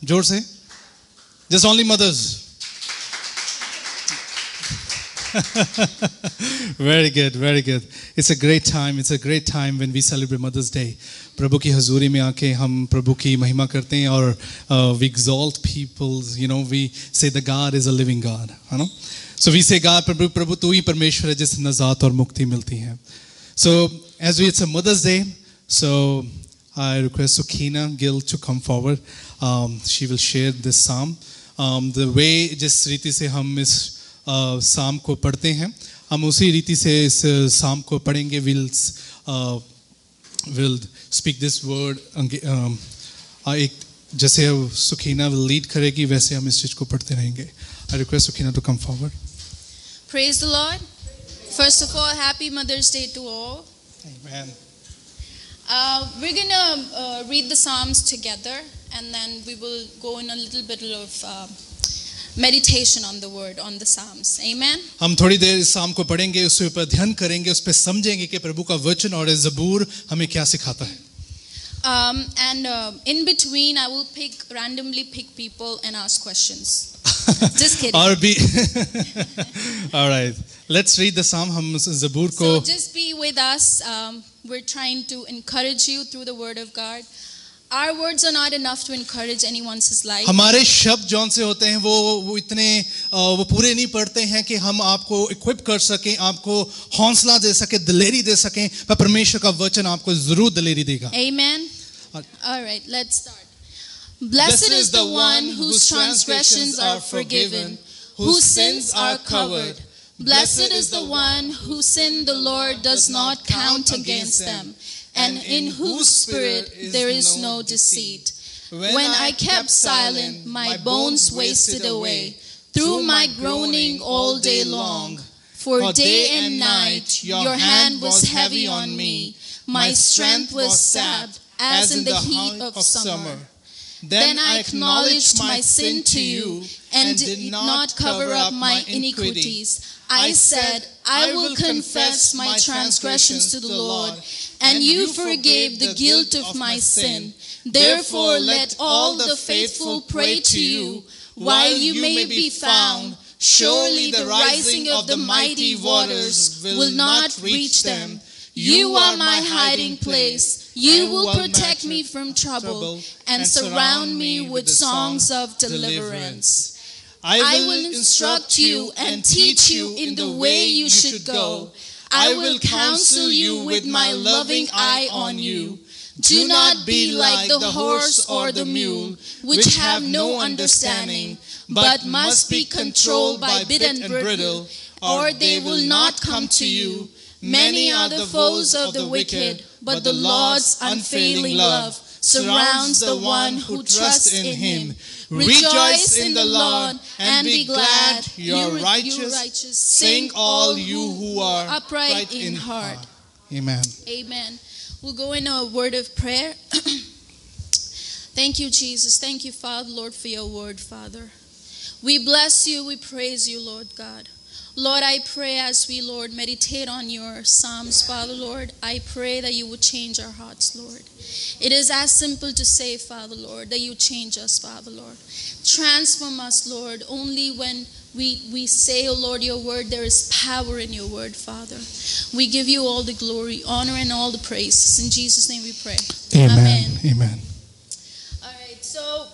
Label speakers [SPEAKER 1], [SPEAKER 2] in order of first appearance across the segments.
[SPEAKER 1] जोर से. Just only mothers. Very good, very good. It's a great time. It's a great time when we celebrate Mother's Day. प्रभु की हजूरी में आके हम प्रभु की महिमा करते हैं और we exalt people. You know, we say the God is a living God. है ना? So we say God, प्रभु तू ही परमेश्वर है जिससे नजात और मुक्ति मिलती है. So as it's a Mother's Day, so I request Sukhina Gill to come forward. She will share this psalm. The way जिस रीति से हम इस साम को पढ़ते हैं हम उसी रीति से इस साम को पढ़ेंगे. We'll speak this word. एक जैसे सुखीना will lead करेगी वैसे हम इस चीज को पढ़ते रहेंगे. I request Sukhina to come forward.
[SPEAKER 2] Praise the Lord. First of all, happy Mother's Day to all.
[SPEAKER 1] Amen.
[SPEAKER 2] We're gonna read the Psalms together, and then we will go in a little bit of meditation on the word, on the Psalms. Amen.
[SPEAKER 1] हम थोड़ी देर इस साम को पढ़ेंगे, उसके ऊपर ध्यान करेंगे, उस पर समझेंगे कि प्रभु का वचन और ज़बूर हमें क्या सिखाता है.
[SPEAKER 2] And in between, I will randomly pick people and ask questions. Just kidding.
[SPEAKER 1] All right. Let's read the psalm. हम ज़बूर को.
[SPEAKER 2] So just be with us. We're trying to encourage you through the word of God. Our words are not enough to encourage anyone's life.
[SPEAKER 1] हमारे शब्द जौन से होते हैं वो इतने वो पूरे नहीं पड़ते हैं कि हम आपको इक्विप कर सकें, आपको हौसला दे सकें, दिलेरी दे सकें, पर परमेश्वर का वचन आपको जरूर दिलेरी देगा.
[SPEAKER 2] Amen. All right, let's start. Blessed is the one whose transgressions are forgiven, whose sins are covered. Blessed is the one whose sin the Lord does not count against them, and in whose spirit there is no deceit. When I kept silent, my bones wasted away through my groaning all day long. For day and night your hand was heavy on me. My strength was sapped as in the heat of summer. Then I acknowledged my sin to you and did not cover up my iniquities. I said, I will confess my transgressions to the Lord, and you forgave the guilt of my sin. Therefore let all the faithful pray to you while you may be found. Surely the rising of the mighty waters will not reach them. You are my hiding place. You will protect me from trouble and surround me with songs of deliverance. I will instruct you and teach you in the way you should go. I will counsel you with my loving eye on you. Do not be like the horse or the mule, which have no understanding, but must be controlled by bit and bridle, or they will not come to you. Many are the foes of the wicked, but the Lord's unfailing love surrounds the one who trusts in him. Rejoice in the Lord and be glad, you righteous. Sing all you who are upright in heart.
[SPEAKER 1] Amen.
[SPEAKER 2] Amen. We'll go in a word of prayer. Thank you, Jesus. Thank you, Father, Lord, for your word, Father. We bless you. We praise you, Lord God. Lord, I pray as we, Lord, meditate on your Psalms, Father, Lord, I pray that you would change our hearts, Lord. It is as simple to say, Father, Lord, that you change us, Father, Lord. Transform us, Lord. Only when we say, oh Lord, your word, there is power in your word, Father. We give you all the glory, honor, and all the praise. In Jesus' name we pray.
[SPEAKER 1] Amen. Amen.
[SPEAKER 2] All right, so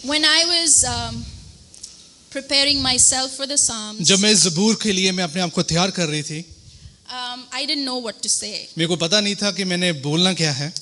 [SPEAKER 2] when I was preparing myself for the Psalms,
[SPEAKER 1] जब मैं ज़बूर के लिए मैं अपने आप को तैयार कर रही थी,
[SPEAKER 2] I didn't know what to say.
[SPEAKER 1] मेरे को पता नहीं था कि मैंने बोलना क्या है.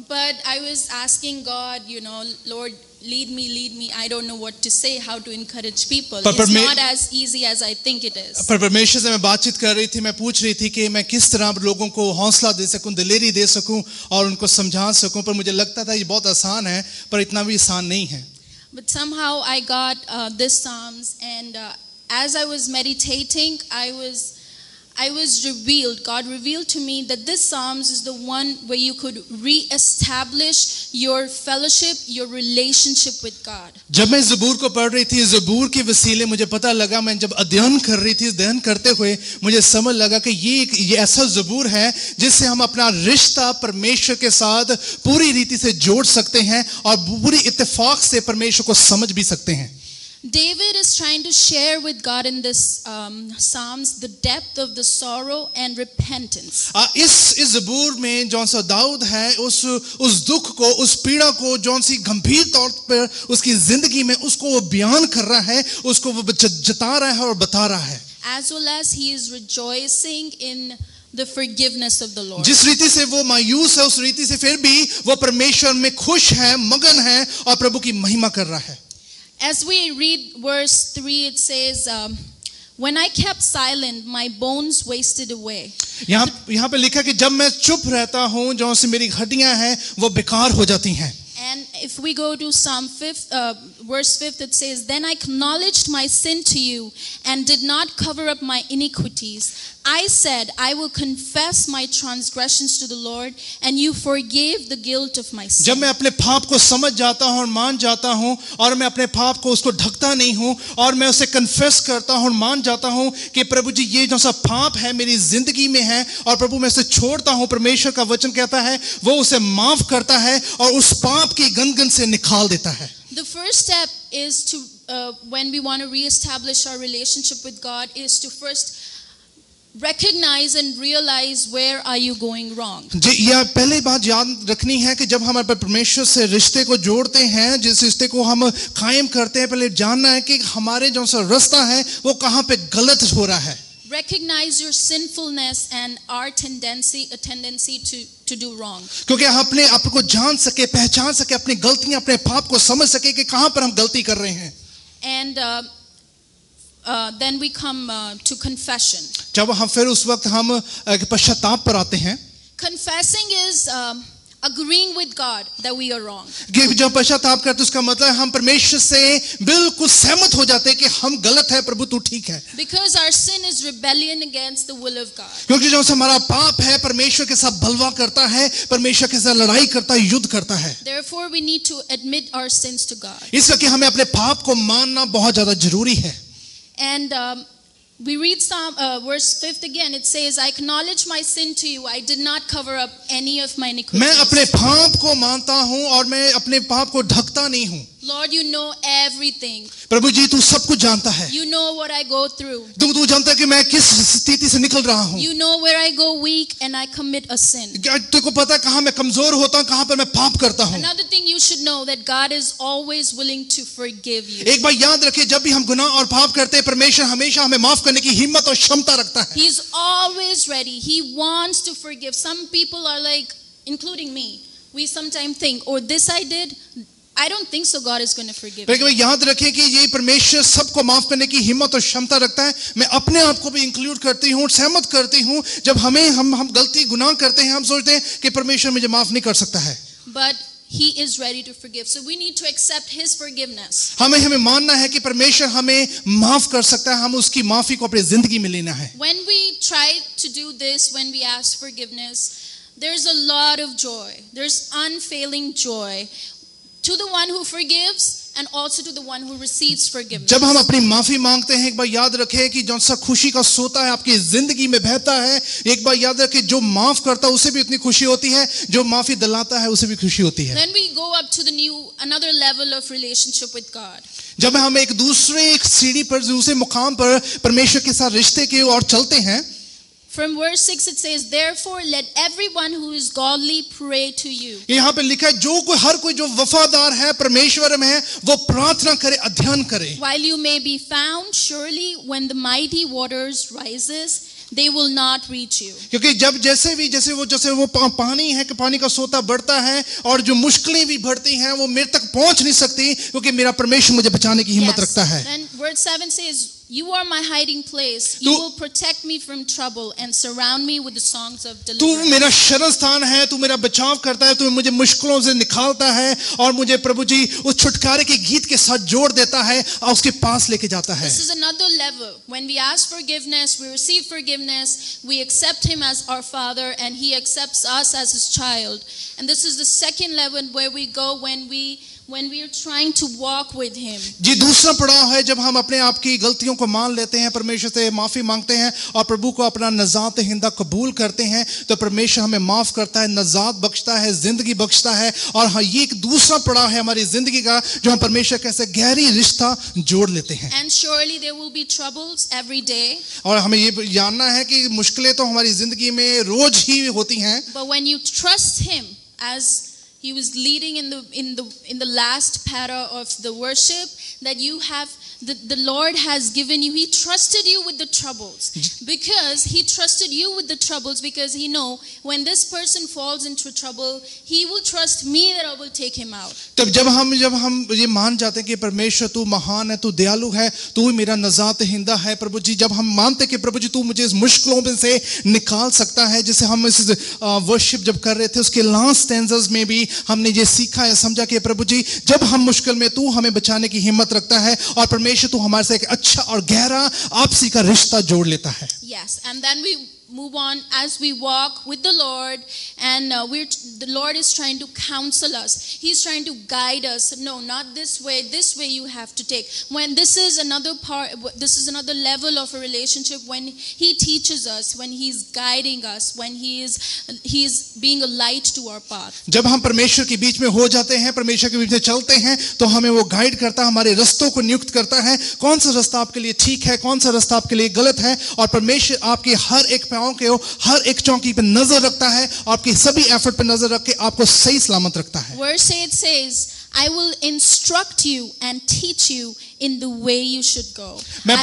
[SPEAKER 2] But I was asking God, you know, Lord, lead me. I don't know what to say, how to encourage people. It's not as easy as I think it is.
[SPEAKER 1] पर परमेश्वर से मैं बातचीत कर रही थी, मैं पूछ रही थी कि मैं किस तरह लोगों को हौसला दे सकूं, दिलेरी दे सकूं और उनको समझा सकूं, पर मुझे लगता था ये बहुत आसान है, पर इतना भी आसान नहीं है.
[SPEAKER 2] But somehow I got this Psalms, and as I was meditating, I God revealed to me that this Psalms is the one where you could re-establish your fellowship, your relationship with God.
[SPEAKER 1] जब मैं ज़बूर को पढ़ रही थी, ज़बूर के वसीले मुझे पता लगा, मैं जब अध्ययन कर रही थी, अध्ययन करते हुए मुझे समझ लगा कि ये ऐसा ज़बूर है जिससे हम अपना रिश्ता परमेश्वर के साथ पूरी रीति से जोड़ सकते हैं और पूरी इत्तेफाक से परमेश्वर को समझ भी सकते हैं.
[SPEAKER 2] David is trying to share with God in this Psalms the depth of the sorrow and repentance.
[SPEAKER 1] इस ज़बूर में जौन सा दाऊद है उस दुख को, उस पीड़ा को जौन सी गंभीर तौर पर उसकी जिंदगी में उसको वो बयान कर रहा है, उसको वो जता रहा है और बता रहा है.
[SPEAKER 2] As well as he is rejoicing in the forgiveness of the Lord.
[SPEAKER 1] जिस रीति से वो मायूस है, उस रीति से फिर भी वो परमेश्वर में खुश है, मगन है और प्रभु की महिमा कर रहा है.
[SPEAKER 2] As we read verse 3, it says, when I kept silent, my bones wasted away.
[SPEAKER 1] यहाँ पे लिखा कि जब मैं चुप रहता हूँ, जो से मेरी हड्डियां हैं वो बेकार हो जाती हैं.
[SPEAKER 2] And if we go to Psalm 5, verse 5, it says, then I acknowledged my sin to you and did not cover up my iniquities. I said, I will confess my transgressions to the Lord, and you forgave the guilt of my sin.
[SPEAKER 1] जब मैं अपने पाप को समझ जाता हूँ और मान जाता हूँ और मैं अपने पाप को उसको ढकता नहीं हूँ और मैं उसे कन्फेस करता हूँ और मान जाता हूँ कि प्रभु जी ये जो सा पाप है मेरी जिंदगी में है और प्रभु मैं इसे छोड़ता हूँ, परमेश्वर का वचन कहता है वो उसे माफ करता है और उस पाप की गंदगी से निकाल देता है.
[SPEAKER 2] The first step is to, when we want to reestablish our relationship with God, is to first recognize and realize where are you going wrong.
[SPEAKER 1] जी, यह पहले बात याद रखनी है कि जब हम अपने परमेश्वर से रिश्ते को जोड़ते हैं, जिस रिश्ते को हम कायम करते हैं, पहले जानना है कि हमारे जो सा रास्ता है वो कहाँ पे गलत हो रहा है.
[SPEAKER 2] Recognize your sinfulness and our tendency to do wrong.
[SPEAKER 1] क्योंकि हम अपने आप को जान सके, पहचान सके, अपनी गलतियां, अपने पाप को समझ सके कि कहाँ पर हम गलती कर रहे हैं.
[SPEAKER 2] And then we come to confession.
[SPEAKER 1] जब हम फिर उस वक्त हम पश्चाताप पर आते हैं.
[SPEAKER 2] Confessing is agreeing with God that we are wrong.
[SPEAKER 1] जब पश्चाताप करते उसका मतलब हम परमेश्वर से बिल्कुल सहमत हो जाते हैं कि हम गलत है, प्रभु तू ठीक है.
[SPEAKER 2] Because our sin is rebellion against the will of God.
[SPEAKER 1] क्योंकि जो हमारा पाप है परमेश्वर के साथ बलवा करता है, परमेश्वर के साथ लड़ाई करता है, युद्ध करता है.
[SPEAKER 2] Therefore we need to admit our sins to God.
[SPEAKER 1] इसलिए हमें अपने पाप को मानना बहुत ज्यादा जरूरी है.
[SPEAKER 2] And we read Psalm verse 5 again. It says, I acknowledge my sin to you. I did not cover up any of my iniquities.
[SPEAKER 1] मैं अपने पाप को मानता हूँ और मैं अपने पाप को ढकता नहीं हूँ.
[SPEAKER 2] Lord, you know everything.
[SPEAKER 1] प्रभु जी तू सब कुछ जानता है.
[SPEAKER 2] You know what I go through.
[SPEAKER 1] तू जानता है कि मैं किस स्थिति से निकल रहा हूँ.
[SPEAKER 2] You know where I go weak and I commit a sin.
[SPEAKER 1] तुझको पता है कहाँ मैं कमजोर होता हूँ, कहाँ पर मैं पाप करता हूँ.
[SPEAKER 2] Another thing you should know that God is always willing to forgive you.
[SPEAKER 1] एक बार याद रखिए, जब भी हम गुनाह और पाप करते हैं परमेश्वर हमेशा हमें माफ करने की हिम्मत और क्षमता रखता है.
[SPEAKER 2] He's always ready. He wants to forgive. Some people are like, including me, we sometimes think, oh, this I did. I don't think so God is going to forgive me.
[SPEAKER 1] लेकिन याद रखें कि ये परमेश्वर सबको माफ करने की हिम्मत और क्षमता रखता है. मैं अपने आप को भी इंक्लूड करती हूँ, सहमत करती हूँ. जब हम गलती गुनाह करते हैं हम सोचते हैं कि परमेश्वर मुझे माफ नहीं कर सकता है.
[SPEAKER 2] But He is ready to forgive. So we need to accept His forgiveness.
[SPEAKER 1] हमें मानना है कि परमेश्वर हमें माफ कर सकता है. हम उसकी माफी को अपनी जिंदगी में लेना है.
[SPEAKER 2] When we try to do this, when we ask forgiveness, there's a lot of joy. There's unfailing joy to the one who forgives and also to the one who receives forgiveness.
[SPEAKER 1] जब हम अपनी माफी मांगते हैं, एक बार याद रखें कि जो सा खुशी का सोता है आपकी जिंदगी में बहता है. एक बार याद रखें जो माफ करता है उसे भी उतनी खुशी होती है, जो माफी दिलाता है उसे भी खुशी होती है.
[SPEAKER 2] Then we go up to another level of relationship with God.
[SPEAKER 1] जब हम एक सीढ़ी पर, दूसरे मुकाम पर परमेश्वर के साथ रिश्ते की ओर चलते हैं.
[SPEAKER 2] From verse 6 it says, therefore let everyone who is godly pray to you.
[SPEAKER 1] यहाँ पे लिखा है हर कोई जो वफादार है परमेश्वर में है वो प्रार्थना करे, अध्ययन करे.
[SPEAKER 2] While you may be found, surely when the mighty waters rises, they will not reach you.
[SPEAKER 1] क्योंकि जैसे वो पानी है कि पानी का सोता बढ़ता है और जो मुश्किलें भी बढ़ती हैं वो मेरे तक पहुंच नहीं सकती, क्योंकि मेरा परमेश्वर मुझे बचाने की हिम्मत रखता है.
[SPEAKER 2] Then verse 7 says, You are my hiding place. You will protect me from trouble and surround me with the songs of
[SPEAKER 3] तू
[SPEAKER 2] deliverance.
[SPEAKER 3] मेरा शरण स्थान है, तू मेरा बचाव करता है, तू मुझे मुश्किलों से निकालता है और मुझे प्रभु जी उस छुटकारे के गीत के साथ जोड़ देता है और उसके पास लेके जाता है.
[SPEAKER 2] This is another level. When we ask forgiveness, we receive forgiveness, we accept him as our father and he accepts us as his child. And this is the second level where we go when we are trying to walk with him.
[SPEAKER 3] जी दूसरा पड़ाव है जब हम अपने आप की गलतियों को मान लेते हैं, परमेश्वर से माफी मांगते हैं और प्रभु को अपना नजात हिंदा कबूल करते हैं, तो परमेश्वर हमें माफ करता है, नजात बख्शता है, जिंदगी बख्शता है. और हाँ, ये एक दूसरा पड़ाव है हमारी जिंदगी का जो हम परमेश्वर कैसे गहरी रिश्ता जोड़ लेते हैं.
[SPEAKER 2] And surely there will be troubles every day.
[SPEAKER 3] और हमें ये जानना है कि मुश्किलें तो हमारी जिंदगी में रोज ही होती हैं.
[SPEAKER 2] But when you trust him, as he was leading in the last para of the worship, that you have the Lord has given you, he trusted you with the troubles, because he trusted you with the troubles because he know when this person falls into trouble, he will trust me that I will take him out.
[SPEAKER 3] तब जब हम ये मान जाते हैं कि परमेश्वर तू महान है, तू दयालु है, तू ही मेरा नजात हिंदा है प्रभु जी, जब हम मानते कि प्रभु जी तू मुझे इस मुश्किलों में से निकाल सकता है, जैसे हम इस वर्शिप जब कर रहे थे उसके लास्ट स्टैंजास में भी हमने ये सीखा है, समझा कि प्रभु जी जब हम मुश्किल में तू हमें बचाने की हिम्मत रखता है और परमेश्वर तू हमारे से एक अच्छा और गहरा आपसी का रिश्ता जोड़ लेता है.
[SPEAKER 2] Yes, and then we move on as we walk with the Lord, and the Lord is trying to counsel us. He's trying to guide us. No, not this way you have to take. When this is another level of a relationship, when he teaches us, when he's guiding us, when he is being a light to our path.
[SPEAKER 3] जब हम परमेश्वर के बीच में हो जाते हैं, परमेश्वर के बीच में चलते हैं, तो हमें वो गाइड करता है, हमारे रास्तों को नियुक्त करता है, कौन सा रास्ता आपके लिए ठीक है, कौन सा रास्ता आपके लिए गलत है, और परमेश्वर आपके हर एक हर एक चौकी पे नजर रखता है, आपकी सभी एफर्ट पे नजर रख के आपको सही सलामत रखता है.
[SPEAKER 2] Verse 8 says, I will instruct you and teach you in the way you should go.
[SPEAKER 3] मैं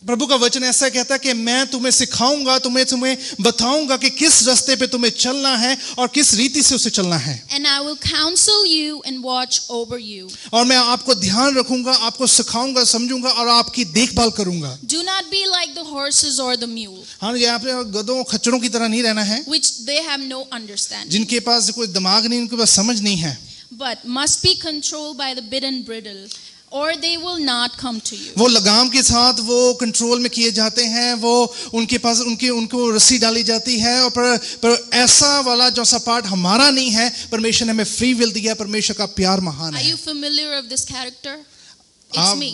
[SPEAKER 3] प्रभु का वचन ऐसा कहता है कि मैं तुम्हें सिखाऊंगा, तुम्हें बताऊंगा कि किस रास्ते पे तुम्हें चलना है और किस रीति से उसे चलना है.
[SPEAKER 2] And I will counsel you and watch over you.
[SPEAKER 3] और मैं आपको ध्यान रखूंगा, आपको सिखाऊंगा, समझूंगा और आपकी देखभाल करूंगा.
[SPEAKER 2] Do not be like the horses or the mule.
[SPEAKER 3] हाँ, ये आप गधों खच्चरों की तरह नहीं रहना है,
[SPEAKER 2] which they have no understanding.
[SPEAKER 3] जिनके पास कोई दिमाग नहीं, उनके पास समझ नहीं है.
[SPEAKER 2] But must be controlled by the bit and bridle, or they will not come to you.
[SPEAKER 3] वो लगाम के साथ वो कंट्रोल में किए जाते हैं, वो उनके पास उनको रस्सी डाली जाती है, और पर ऐसा वाला जो सा पार्ट हमारा नहीं है. परमेश्वर ने हमें फ्री विल दिया, परमेश्वर का प्यार महान है.
[SPEAKER 2] Are you familiar of this character? It's me.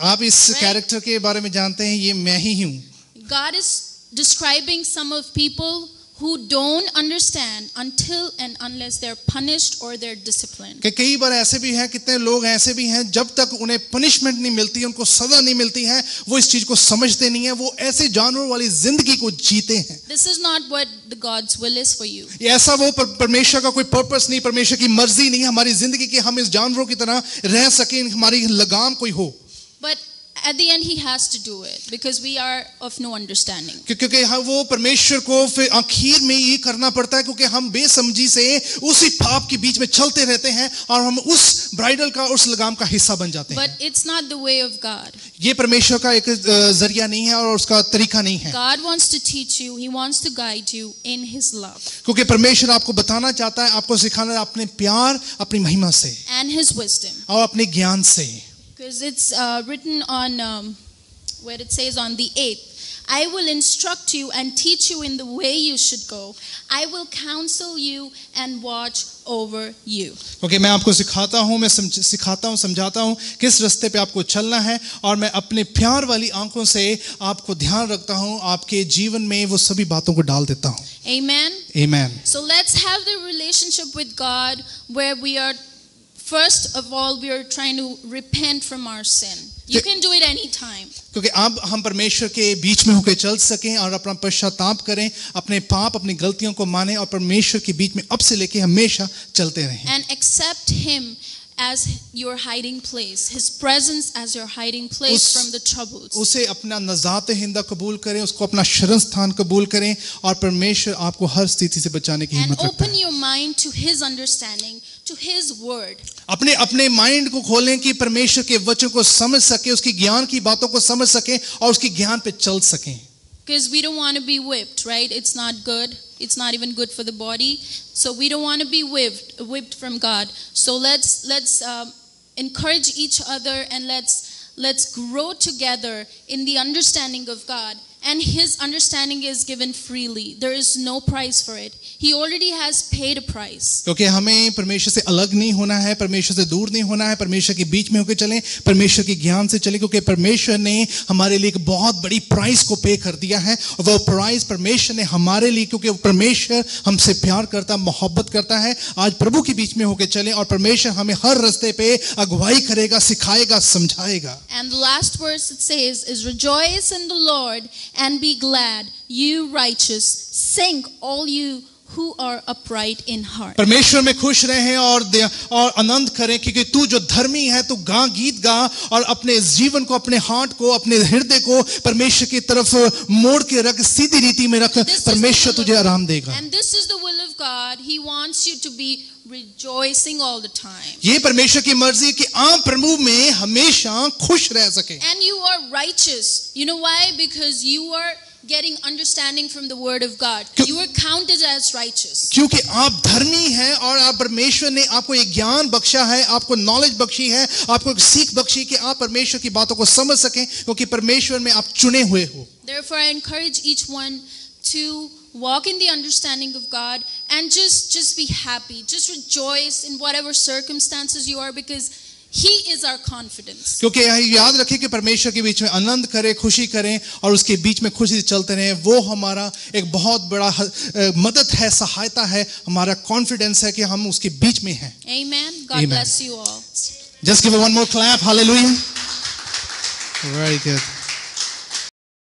[SPEAKER 3] आप इस कैरेक्टर के बारे में जानते हैं, ये मैं ही हूँ.
[SPEAKER 2] God is describing some of people who don't understand until and unless they're punished or they're disciplined.
[SPEAKER 3] कि कई बार ऐसे भी हैं, कितने लोग ऐसे भी हैं, जब तक उन्हें पनिशमेंट नहीं मिलती, उनको सजा नहीं मिलती है, वो इस चीज को समझते नहीं है, वो ऐसे जानवरों वाली जिंदगी को जीते हैं.
[SPEAKER 2] This is not what the God's will is for you.
[SPEAKER 3] ये ऐसा वो परमेश्वर का कोई पर्पस नहीं, परमेश्वर की मर्जी नहीं हमारी जिंदगी की हम इस जानवरों की तरह रह सके, हमारी लगाम कोई हो.
[SPEAKER 2] But at the end he has to do it because we are of no understanding.
[SPEAKER 3] क्योंकि वो परमेश्वर को फिर आखिर में ये करना पड़ता है, क्योंकि हम बेसमझी से उसी पाप के बीच में चलते रहते हैं और हम उस ब्राइडल का, उस लगाम का हिस्सा बन जाते हैं.
[SPEAKER 2] But it's not the way of God.
[SPEAKER 3] ये परमेश्वर का एक जरिया नहीं है और उसका तरीका नहीं है.
[SPEAKER 2] God wants to teach you, he wants to guide you in his love.
[SPEAKER 3] क्योंकि परमेश्वर आपको बताना चाहता है, आपको सिखाना है अपने प्यार, अपनी महिमा से
[SPEAKER 2] and his wisdom.
[SPEAKER 3] और अपने ज्ञान से.
[SPEAKER 2] Because it's written on where it says on the 8th, I will instruct you and teach you in the way you should go. I will counsel you and watch over you.
[SPEAKER 3] Okay, मैं आपको सिखाता हूँ, मैं सिखाता हूँ, समझाता हूँ किस रास्ते पे आपको चलना है, और मैं अपने प्यार वाली आंखों से आपको ध्यान रखता हूँ, आपके जीवन में वो सभी बातों को डाल देता हूँ.
[SPEAKER 2] Amen.
[SPEAKER 3] Amen.
[SPEAKER 2] So let's have the relationship with God where we are, first of all, we are trying to repent from our sin. You can do it anytime.
[SPEAKER 3] क्योंकि अब हम परमेश्वर के बीच में होकर चल सकें और अपना पश्चाताप करें, अपने पाप, अपनी गलतियों को मानें और परमेश्वर के बीच में अब से लेके हमेशा चलते रहें.
[SPEAKER 2] And accept him as your hiding place, his presence as your hiding place from the troubles.
[SPEAKER 3] उसे अपना नजात हिंदा कबूल करें, उसको अपना शरण स्थान कबूल करें, और परमेश्वर आपको हर स्थिति से बचाने की हिम्मत रखता है.
[SPEAKER 2] And open your mind to his understanding, to his word.
[SPEAKER 3] अपने अपने माइंड को खोलें कि परमेश्वर के वचन को समझ सके, उसकी ज्ञान की बातों को समझ सके और उसकी ज्ञान पे चल सकें.
[SPEAKER 2] Because we don't want to be whipped, right? It's not good. It's not even good for the body. So we don't want to be whipped from God. So let's encourage each other and let's grow together in the understanding of God. And His understanding is given freely. There is no price for it. He already has paid a price.
[SPEAKER 3] क्योंकि हमें परमेश्वर से अलग नहीं होना है, परमेश्वर से दूर नहीं होना है, परमेश्वर के बीच में होकर चलें, परमेश्वर के ज्ञान से चलें, क्योंकि परमेश्वर ने हमारे लिए एक बहुत बड़ी प्राइस को पे कर दिया है. और वो प्राइस परमेश्वर ने हमारे लिए, क्योंकि परमेश्वर हमसे प्यार करता, मोहब्बत करता है. आज प्रभु के बीच में होकर चलें और परमेश्वर हमें हर रास्ते पे अगुवाई करेगा, सिखाएगा, समझाएगा.
[SPEAKER 2] And the last verse it says is, rejoice in the Lord and be glad, you righteous. Sing, all you who are upright in heart.
[SPEAKER 3] परमेश्वर में खुश रहें और आनंद करें, क्योंकि तू जो धर्मी है तू गीत गा और अपने जीवन को, अपने हार्ट को, अपने हृदय को परमेश्वर की तरफ मोड़ के रख, सीधी रीति में रख. परमेश्वर तुझे आराम देगा.
[SPEAKER 2] And this is the will of God. He wants you to be rejoicing all the time.
[SPEAKER 3] ये परमेश्वर की मर्जी है कि आप प्रभु में हमेशा खुश रह सकें.
[SPEAKER 2] And you are righteous. You know why? Because you are getting understanding from the word of God. You are counted as righteous.
[SPEAKER 3] क्योंकि आप धर्मी हैं और आप परमेश्वर ने आपको एक ज्ञान बख्शा है, आपको नॉलेज बख्शी है, आपको एक सीख बख्शी कि आप परमेश्वर की बातों को समझ सकें, क्योंकि परमेश्वर में आप चुने हुए हो.
[SPEAKER 2] Therefore I encourage each one to walk in the understanding of God and just be happy. Just rejoice in whatever circumstances you are, because He is our confidence.
[SPEAKER 3] क्योंकि याद रखें कि परमेश्वर के बीच में आनंद करें, खुशी करें और उसके बीच में खुशी से चलते रहें. वो हमारा एक बहुत बड़ा मदद है, सहायता है, हमारा कॉन्फिडेंस है कि हम उसके बीच में हैं.
[SPEAKER 2] Amen. God bless you all.
[SPEAKER 3] Just give one more clap. Hallelujah.
[SPEAKER 1] Very good.